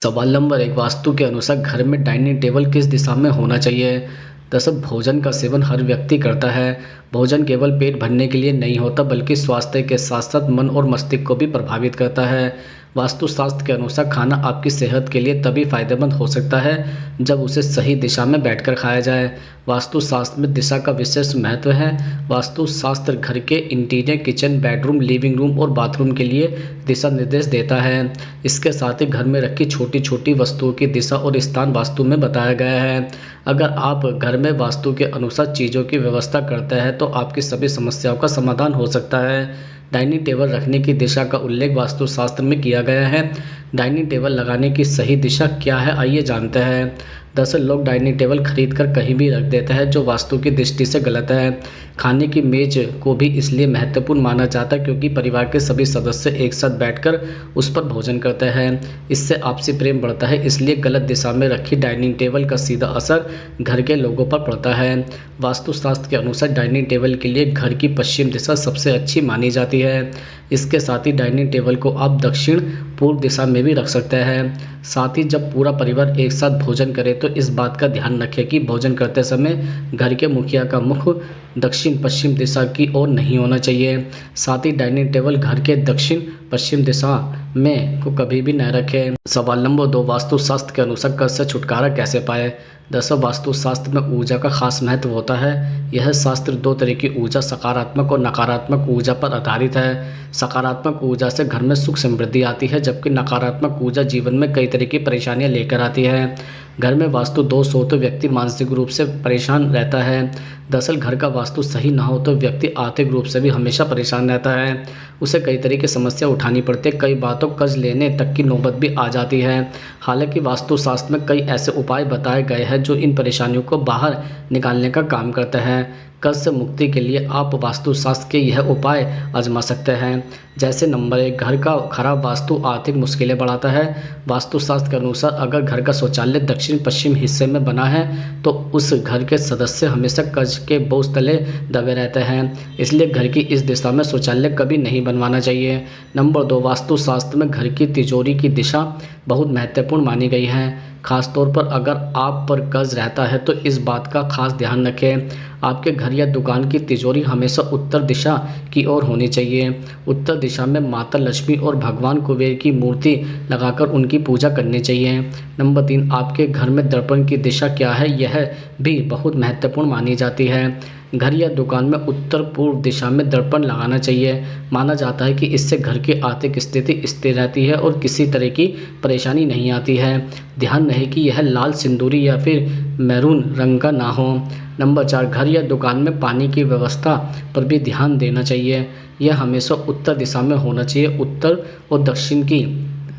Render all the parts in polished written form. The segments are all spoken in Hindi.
सवाल नंबर 1 वास्तु के अनुसार घर में डाइनिंग टेबल किस दिशा में होना चाहिए? दरअसल भोजन का सेवन हर व्यक्ति करता है। भोजन केवल पेट भरने के लिए नहीं होता बल्कि स्वास्थ्य के साथ-साथ मन और मस्तिष्क को भी प्रभावित करता है। वास्तुशास्त्र के अनुसार खाना आपकी सेहत के लिए तभी फायदेमंद हो सकता है जब उसे सही दिशा में बैठकर खाया जाए। वास्तुशास्त्र में दिशा का विशेष महत्व है। वास्तुशास्त्र घर के interior, kitchen, bedroom, living room और बाथरूम के लिए दिशा निर्देश देता है। इसके साथ ही घर में रखी छोटी-छोटी वस्तुओं की दिशा और स्थान वास्तु में बताया गया है। अगर आप घर में वास्तु के अनुसार चीज़ों की व्यवस्था करते हैं तो आपकी सभी समस्याओं का समाधान हो सकता है। डाइनिंग टेबल रखने की दिशा का उल्लेख वास्तुशास्त्र में किया गया है। डाइनिंग टेबल लगाने की सही दिशा क्या है, आइए जानते हैं। दरअसल लोग डाइनिंग टेबल खरीद कर कहीं भी रख देते हैं, जो वास्तु की दृष्टि से गलत है। खाने की मेज को भी इसलिए महत्वपूर्ण माना जाता है क्योंकि परिवार के सभी सदस्य एक साथ बैठकर उस पर भोजन करते हैं। इससे आपसी प्रेम बढ़ता है, इसलिए गलत दिशा में रखी डाइनिंग टेबल का सीधा असर घर के लोगों पर पड़ता है। वास्तुशास्त्र के अनुसार डाइनिंग टेबल के लिए घर की पश्चिम दिशा सबसे अच्छी मानी जाती है। इसके साथ ही डाइनिंग टेबल को आप दक्षिण पूर्व दिशा में भी रख सकते हैं। साथ ही जब पूरा परिवार एक साथ भोजन करे तो इस बात का ध्यान रखें कि भोजन करते समय घर के मुखिया का मुख दक्षिण पश्चिम दिशा की ओर नहीं होना चाहिए। साथ ही डाइनिंग टेबल घर के दक्षिण पश्चिम दिशा में को कभी भी न रखें। सवाल नंबर 2 वास्तुशास्त्र के अनुसार कर्ज से छुटकारा कैसे पाए? दरअसल वास्तुशास्त्र में ऊर्जा का खास महत्व होता है। यह शास्त्र दो तरह की ऊर्जा, सकारात्मक और नकारात्मक ऊर्जा पर आधारित है। सकारात्मक ऊर्जा से घर में सुख समृद्धि आती है, जबकि नकारात्मक ऊर्जा जीवन में कई तरह की परेशानियां लेकर आती है। घर में वास्तु दोष हो तो व्यक्ति मानसिक रूप से परेशान रहता है। दरअसल घर का वास्तु सही ना हो तो व्यक्ति आर्थिक रूप से भी हमेशा परेशान रहता है। उसे कई तरह की समस्या उठानी पड़ती है, कई बार तो कर्ज लेने तक की नौबत भी आ जाती है। हालांकि वास्तुशास्त्र में कई ऐसे उपाय बताए गए हैं जो इन परेशानियों को बाहर निकालने का काम करते हैं। कर्ज से मुक्ति के लिए आप वास्तुशास्त्र के यह उपाय आजमा सकते हैं। जैसे नंबर 1 घर का खराब वास्तु आर्थिक मुश्किलें बढ़ाता है। वास्तुशास्त्र के अनुसार अगर घर का शौचालय दक्षिण पश्चिम हिस्से में बना है तो उस घर के सदस्य हमेशा कर्ज के बोझ तले दबे रहते हैं। इसलिए घर की इस दिशा में शौचालय कभी नहीं बनवाना चाहिए। नंबर 2 वास्तुशास्त्र में घर की तिजोरी की दिशा बहुत महत्वपूर्ण मानी गई है। खासतौर पर अगर आप पर कर्ज रहता है तो इस बात का खास ध्यान रखें। आपके घर या दुकान की तिजोरी हमेशा उत्तर दिशा की ओर होनी चाहिए। उत्तर दिशा में माता लक्ष्मी और भगवान कुबेर की मूर्ति लगाकर उनकी पूजा करनी चाहिए। नंबर 3 आपके घर में दर्पण की दिशा क्या है, यह भी बहुत महत्वपूर्ण मानी जाती है। घर या दुकान में उत्तर पूर्व दिशा में दर्पण लगाना चाहिए। माना जाता है कि इससे घर की आर्थिक स्थिति स्थिर रहती है और किसी तरह की परेशानी नहीं आती है। ध्यान रहे कि यह लाल, सिंदूरी या फिर मैरून रंग का ना हो। नंबर 4 घर या दुकान में पानी की व्यवस्था पर भी ध्यान देना चाहिए। यह हमेशा उत्तर दिशा में होना चाहिए। उत्तर और दक्षिण की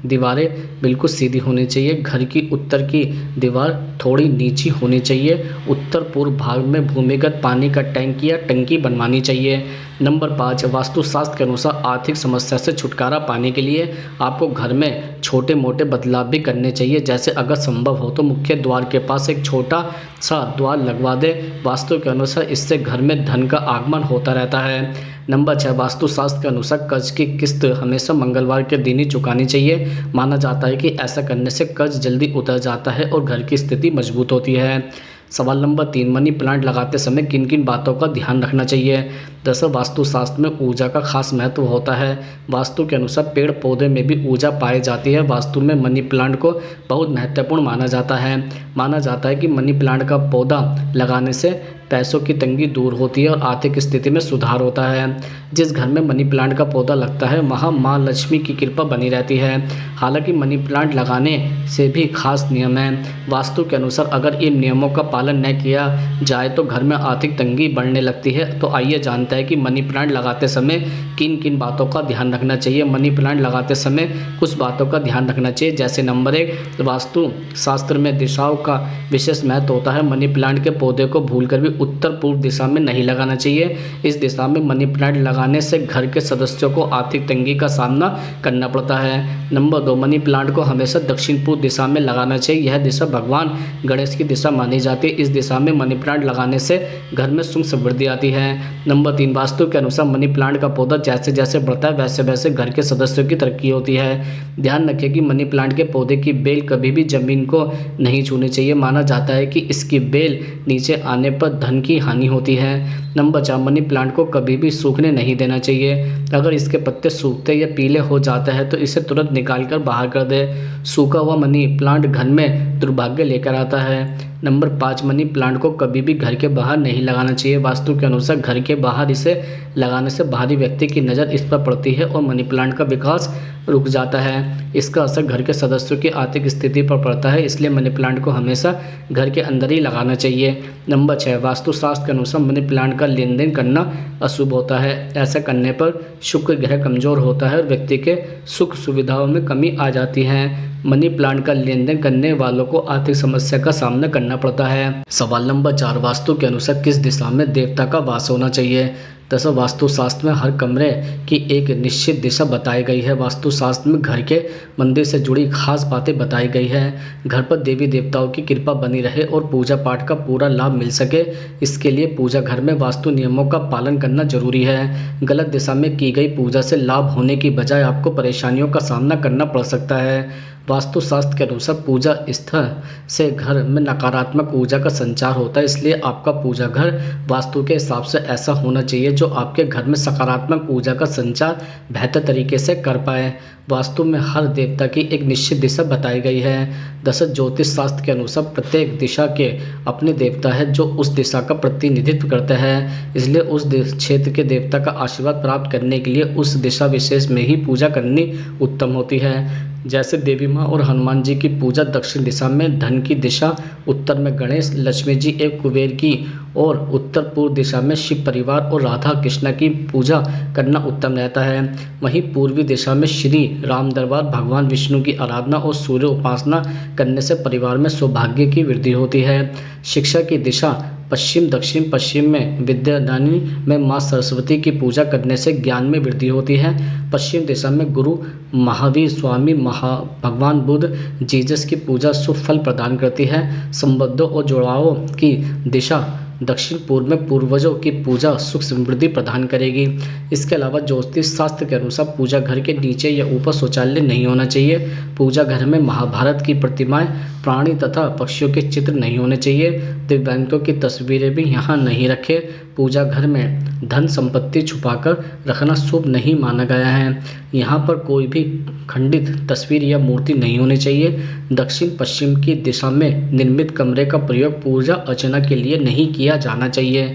दीवारें बिल्कुल सीधी होनी चाहिए। घर की उत्तर की दीवार थोड़ी नीची होनी चाहिए। उत्तर पूर्व भाग में भूमिगत पानी का टैंक या टंकी बनवानी चाहिए। नंबर 5 वास्तुशास्त्र के अनुसार आर्थिक समस्या से छुटकारा पाने के लिए आपको घर में छोटे मोटे बदलाव भी करने चाहिए। जैसे अगर संभव हो तो मुख्य द्वार के पास एक छोटा सा द्वार लगवा दें। वास्तु के अनुसार इससे घर में धन का आगमन होता रहता है। नंबर 6 वास्तुशास्त्र के अनुसार कर्ज की किस्त हमेशा मंगलवार के दिन ही चुकानी चाहिए। माना जाता है कि ऐसा करने से कर्ज जल्दी उतर जाता है और घर की स्थिति मजबूत होती है। सवाल नंबर 3 मनी प्लांट लगाते समय किन किन बातों का ध्यान रखना चाहिए? दरअसल वास्तुशास्त्र में ऊर्जा का खास महत्व होता है। वास्तु के अनुसार पेड़ पौधे में भी ऊर्जा पाई जाती है। वास्तु में मनी प्लांट को बहुत महत्वपूर्ण माना जाता है। माना जाता है कि मनी प्लांट का पौधा लगाने से पैसों की तंगी दूर होती है और आर्थिक स्थिति में सुधार होता है। जिस घर में मनी प्लांट का पौधा लगता है वहाँ माँ लक्ष्मी की कृपा बनी रहती है। हालांकि मनी प्लांट लगाने से भी खास नियम हैं। वास्तु के अनुसार अगर इन नियमों का पालन न किया जाए तो घर में आर्थिक तंगी बढ़ने लगती है। तो आइए जानते हैं कि मनी प्लांट लगाते समय किन किन बातों का ध्यान रखना चाहिए। मनी प्लांट लगाते समय कुछ बातों का ध्यान रखना चाहिए। जैसे नंबर 1 वास्तु शास्त्र में दिशाओं का विशेष महत्व होता है। मनी प्लांट के पौधे को भूलकर भी उत्तर पूर्व दिशा में नहीं लगाना चाहिए। इस दिशा में मनी प्लांट लगाने से घर के सदस्यों को आर्थिक तंगी का सामना करना पड़ता है। नंबर 2 मनी प्लांट को हमेशा दक्षिण पूर्व दिशा में लगाना चाहिए। यह दिशा भगवान गणेश की दिशा मानी जाती है। इस दिशा में मनी प्लांट लगाने से घर में सुख समृद्धि आती है। नंबर 3, वास्तु के अनुसार मनी प्लांट का पौधा जैसे जैसे बढ़ता है वैसे वैसे घर के सदस्यों की तरक्की होती है। ध्यान रखें कि मनी प्लांट के पौधे की बेल कभी भी जमीन को नहीं छूनी चाहिए। माना जाता है कि इसकी बेल नीचे आने पर धन की हानि होती है। नंबर 4, मनी प्लांट को कभी भी सूखने नहीं देना चाहिए। अगर इसके पत्ते सूखते या पीले हो जाते हैं तो इसे तुरंत निकाल कर बाहर कर दे। सूखा हुआ मनी प्लांट घर में दुर्भाग्य लेकर आता है। नंबर 5, मनी प्लांट को कभी भी घर के बाहर नहीं लगाना चाहिए। वास्तु के अनुसार घर के बाहर इसे लगाने से बाहरी व्यक्ति की नज़र इस पर पड़ती है और मनी प्लांट का विकास रुक जाता है। इसका असर घर के सदस्यों की आर्थिक स्थिति पर पड़ता है, इसलिए मनी प्लांट को हमेशा घर के अंदर ही लगाना चाहिए। नंबर 6, वास्तुशास्त्र के अनुसार मनी प्लांट का लेन देन करना अशुभ होता है। ऐसा करने पर शुक्र ग्रह कमज़ोर होता है और व्यक्ति के सुख सुविधाओं में कमी आ जाती है। मनी प्लांट का लेन देन करने वालों को आर्थिक समस्या का सामना करना पड़ता है। सवाल नंबर 4, वास्तु के अनुसार किस दिशा में देवता का वास होना चाहिए? दरअसल वास्तुशास्त्र में हर कमरे की एक निश्चित दिशा बताई गई है। वास्तुशास्त्र में घर के मंदिर से जुड़ी खास बातें बताई गई है। घर पर देवी देवताओं की कृपा बनी रहे और पूजा पाठ का पूरा लाभ मिल सके, इसके लिए पूजा घर में वास्तु नियमों का पालन करना जरूरी है। गलत दिशा में की गई पूजा से लाभ होने की बजाय आपको परेशानियों का सामना करना पड़ सकता है। वास्तुशास्त्र के अनुसार पूजा स्थल से घर में नकारात्मक ऊर्जा का संचार होता है, इसलिए आपका पूजा घर वास्तु के हिसाब से ऐसा होना चाहिए जो आपके घर में सकारात्मक ऊर्जा का संचार बेहतर तरीके से कर पाए। वास्तु में हर देवता की एक निश्चित दिशा बताई गई है। दरअसल ज्योतिष शास्त्र के अनुसार प्रत्येक दिशा के अपने देवता है जो उस दिशा का प्रतिनिधित्व करते हैं, इसलिए उस क्षेत्र के देवता का आशीर्वाद प्राप्त करने के लिए उस दिशा विशेष में ही पूजा करनी उत्तम होती है। जैसे देवी माँ और हनुमान जी की पूजा दक्षिण दिशा में, धन की दिशा उत्तर में गणेश, लक्ष्मी जी एवं कुबेर की और उत्तर पूर्व दिशा में शिव परिवार और राधा कृष्ण की पूजा करना उत्तम रहता है। वहीं पूर्वी दिशा में श्री राम दरबार, भगवान विष्णु की आराधना और सूर्य उपासना करने से परिवार में सौभाग्य की वृद्धि होती है। शिक्षा की दिशा पश्चिम, दक्षिण पश्चिम में विद्यादानी में माँ सरस्वती की पूजा करने से ज्ञान में वृद्धि होती है। पश्चिम दिशा में गुरु महावीर, स्वामी भगवान बुद्ध, जीसस की पूजा शुभ फल प्रदान करती है। संबंधों और जुड़ावों की दिशा दक्षिण पूर्व में पूर्वजों की पूजा सुख समृद्धि प्रदान करेगी। इसके अलावा ज्योतिष शास्त्र के अनुसार पूजा घर के नीचे या ऊपर शौचालय नहीं होना चाहिए। पूजा घर में महाभारत की प्रतिमाएं, प्राणी तथा पक्षियों के चित्र नहीं होने चाहिए। दिव्यांगों की तस्वीरें भी यहाँ नहीं रखें। पूजा घर में धन संपत्ति छुपाकर रखना शुभ नहीं माना गया है। यहाँ पर कोई भी खंडित तस्वीर या मूर्ति नहीं होनी चाहिए। दक्षिण पश्चिम की दिशा में निर्मित कमरे का प्रयोग पूजा अर्चना के लिए नहीं किया जाना चाहिए।